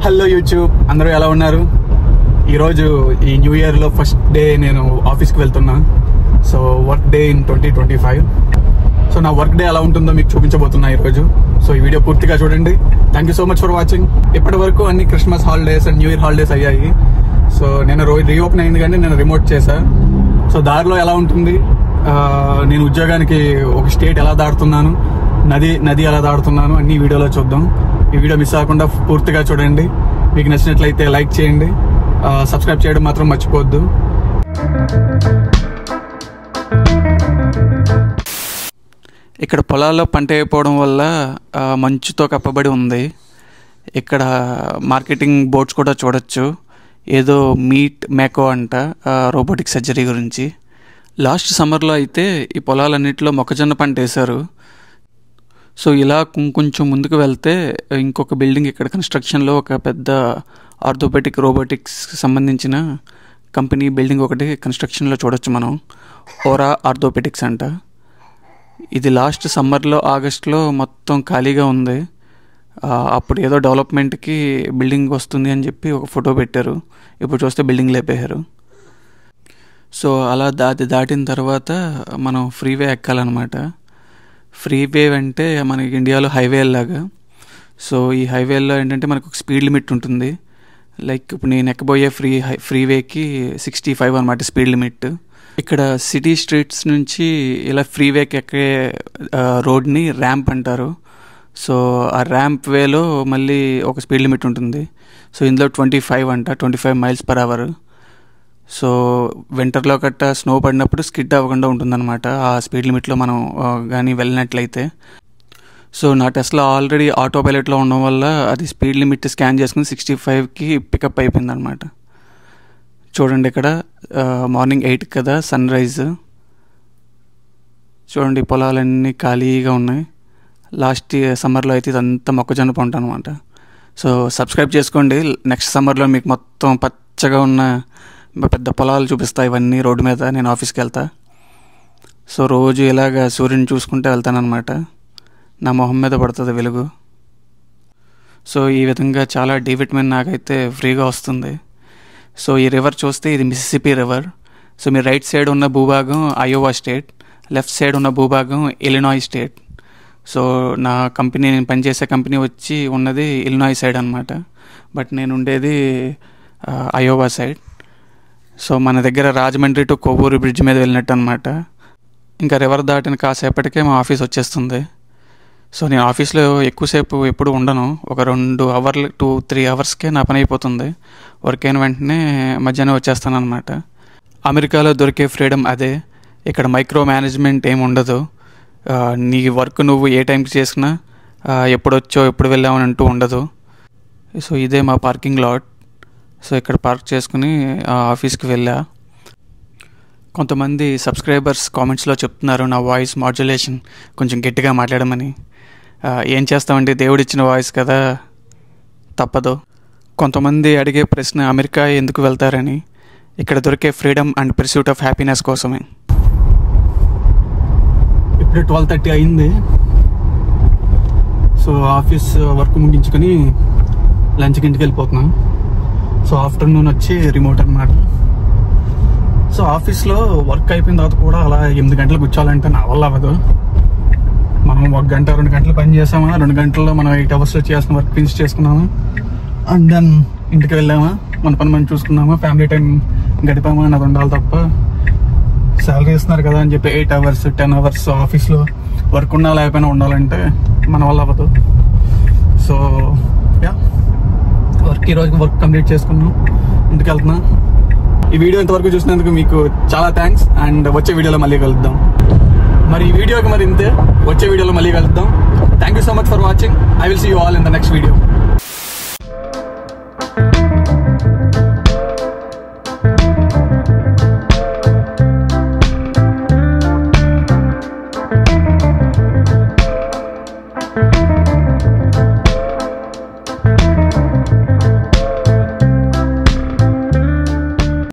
Hello YouTube, అందరూ ఎలా ఉన్నారు? ఈరోజు ఈ న్యూ ఇయర్లో ఫస్ట్ డే నేను ఆఫీస్కి వెళ్తున్నా. So work day in 2025. So నా వర్క్ డే ఎలా ఉంటుందో మీకు చూపించబోతున్నా ఈరోజు. సో ఈ వీడియో పూర్తిగా చూడండి. Thank you so much for watching. ఇప్పటి వరకు అన్ని Christmas holidays and new year holidays అయ్యాయి. సో నేను రీఓపెన్ అయింది కానీ నేను రిమోట్ చేశా. సో దారిలో ఎలా ఉంటుంది, నేను ఉద్యోగానికి ఒక స్టేట్ ఎలా దాడుతున్నాను, నది ఎలా దాడుతున్నాను అన్ని వీడియోలో చూద్దాం. ఈ వీడియో మిస్ అవ్వకుండా పూర్తిగా చూడండి. మీకు నచ్చినట్లయితే లైక్ చేయండి, సబ్స్క్రైబ్ చేయడం మాత్రం మర్చిపోవద్దు. ఇక్కడ పొలాల్లో పంట అయిపోవడం వల్ల మంచుతో కప్పబడి ఉంది. ఇక్కడ మార్కెటింగ్ బోర్డ్స్ కూడా చూడొచ్చు. ఏదో మీట్ మేకో అంట, రోబోటిక్ సర్జరీ గురించి. లాస్ట్ సమ్మర్లో అయితే ఈ పొలాలన్నింటిలో మొక్కజొన్న పంట వేశారు. సో ఇలా కొంచెం ముందుకు వెళ్తే ఇంకొక బిల్డింగ్ ఇక్కడ కన్స్ట్రక్షన్లో ఒక పెద్ద ఆర్థోపెటిక్ రోబోటిక్స్ సంబంధించిన కంపెనీ బిల్డింగ్ ఒకటి కన్స్ట్రక్షన్లో చూడొచ్చు మనం. ఓరా ఆర్థోపెటిక్స్ అంట. ఇది లాస్ట్ సమ్మర్లో ఆగస్ట్లో మొత్తం ఖాళీగా ఉంది. అప్పుడు ఏదో డెవలప్మెంట్కి బిల్డింగ్ వస్తుంది అని చెప్పి ఒక ఫోటో పెట్టారు. ఇప్పుడు చూస్తే బిల్డింగ్ లేపేశారు. సో అలా దాటిన తర్వాత మనం ఫ్రీవే ఎక్కాలన్నమాట. ఫ్రీవే అంటే మనకి ఇండియాలో హైవే లాగా. సో ఈ హైవేలో ఏంటంటే మనకు ఒక స్పీడ్ లిమిట్ ఉంటుంది. లైక్ ఇప్పుడు నేను ఎక్కబోయే ఫ్రీవేకి 65 అన్నమాట స్పీడ్ లిమిట్. ఇక్కడ సిటీ స్ట్రీట్స్ నుంచి ఇలా ఫ్రీవేకి ఎక్కే రోడ్ని ర్యాంప్ అంటారు. సో ఆ ర్యాంప్ వేలో మళ్ళీ ఒక స్పీడ్ లిమిట్ ఉంటుంది. సో ఇందులో 25 మైల్స్ పర్ అవర్. సో వింటర్లో గట్టా స్నో పడినప్పుడు స్కిడ్ అవ్వకుండా ఉంటుందన్నమాట ఆ స్పీడ్ లిమిట్లో మనం కానీ వెళ్ళినట్లయితే. సో నా టెస్లా ఆల్రెడీ ఆటో పైలట్లో ఉండడం వల్ల అది స్పీడ్ లిమిట్ స్కాన్ చేసుకుని 65కి పికప్ అయిపోయిందనమాట. చూడండి ఇక్కడ మార్నింగ్ 8 కదా సన్ రైజ్. చూడండి పొలాలన్నీ ఖాళీగా ఉన్నాయి. లాస్ట్ సమ్మర్లో అయితే ఇదంతా మొక్కజొన్న పంట అనమాట. సో సబ్స్క్రైబ్ చేసుకోండి. నెక్స్ట్ సమ్మర్లో మీకు మొత్తం పచ్చగా ఉన్న పెద్ద పొలాలు చూపిస్తాయి. ఇవన్నీ రోడ్డు మీద నేను ఆఫీస్కి వెళ్తా. సో రోజు ఇలాగ సూర్యుని చూసుకుంటూ వెళ్తానన్నమాట. నా మొహం మీద పడుతుంది వెలుగు. సో ఈ విధంగా చాలా డి విటమిన్ నాకైతే ఫ్రీగా వస్తుంది. సో ఈ రివర్ చూస్తే ఇది మిసిసిపి రివర్. సో మీ రైట్ సైడ్ ఉన్న భూభాగం అయోవా స్టేట్, లెఫ్ట్ సైడ్ ఉన్న భూభాగం ఇలినాయ్ స్టేట్. సో నేను పనిచేసే కంపెనీ వచ్చి ఉన్నది ఇలినాయ్ సైడ్ అనమాట. బట్ నేను ఉండేది అయోవా సైడ్. సో మన దగ్గర రాజమండ్రి టు కొవ్వూరు బ్రిడ్జ్ మీద వెళ్ళినట్టు అనమాట. ఇంకా రివర్ దాటిన కాసేపటికే మా ఆఫీస్ వచ్చేస్తుంది. సో నేను ఆఫీస్లో ఎక్కువసేపు ఎప్పుడు ఉండను. ఒక 2-3 అవర్స్కే నా పని అయిపోతుంది. వర్క్ అయిన వెంటనే మధ్యాహ్నం వచ్చేస్తాను అనమాట. అమెరికాలో దొరికే ఫ్రీడమ్ అదే. ఇక్కడ మైక్రో మేనేజ్మెంట్ ఏమి ఉండదు. నీ వర్క్ నువ్వు ఏ టైంకి చేసినా ఎప్పుడు వచ్చో ఎప్పుడు వెళ్ళామని అంటూ ఉండదు. సో ఇదే మా పార్కింగ్ లాట్. సో ఇక్కడ పార్క్ చేసుకుని ఆఫీస్కి వెళ్ళా. కొంతమంది సబ్స్క్రైబర్స్ కామెంట్స్లో చెప్తున్నారు నా వాయిస్ మాడ్యులేషన్ కొంచెం గట్టిగా మాట్లాడమని. ఏం చేస్తామంటే దేవుడిచ్చిన వాయిస్ కదా, తప్పదు. కొంతమంది అడిగే ప్రశ్న అమెరికా ఎందుకు వెళ్తారని. ఇక్కడ దొరికే freedom and pursuit of happiness కోసమే. ఇప్పుడు 12:30 అయింది. సో ఆఫీస్ వర్క్ ముగించుకొని లంచ్కి ఇంటికి వెళ్ళిపోతున్నాం. సో ఆఫ్టర్నూన్ వచ్చి రిమోట్ అనమాట. సో ఆఫీస్లో వర్క్ అయిపోయిన తర్వాత కూడా అలా 8 గంటలు కూర్చోవాలంటే నా వల్ల అవ్వదు. మనం 1 గంట 2 గంటలు పని చేసామా, 2 గంటల్లో మనం 8 అవర్స్లో చేసిన వర్క్ ఫినిష్ చేసుకున్నామా, అండ్ దెన్ ఇంటికి వెళ్ళామా, మన పని మనం చూసుకున్నామా, ఫ్యామిలీ టైం గడిపామా అన్నది ఉండాలి తప్ప శాలరీ ఇస్తున్నారు కదా అని చెప్పి 8 అవర్స్ 10 అవర్స్ ఆఫీస్లో వర్క్ ఉన్నా లేకపోయినా ఉండాలంటే మన వల్ల అవ్వదు. సో ఈరోజు వర్క్ కంప్లీట్ చేసుకున్నాం, ఇంటికి వెళ్తున్నా. ఈ వీడియో ఇంతవరకు చూసినందుకు మీకు చాలా థ్యాంక్స్. అండ్ వచ్చే వీడియోలో మళ్ళీ కలుద్దాం. మరి ఈ వీడియోకి ఇంతే. వచ్చే వీడియోలో మళ్ళీ కలుద్దాం. Thank you so much for watching. I will see you all in the next video.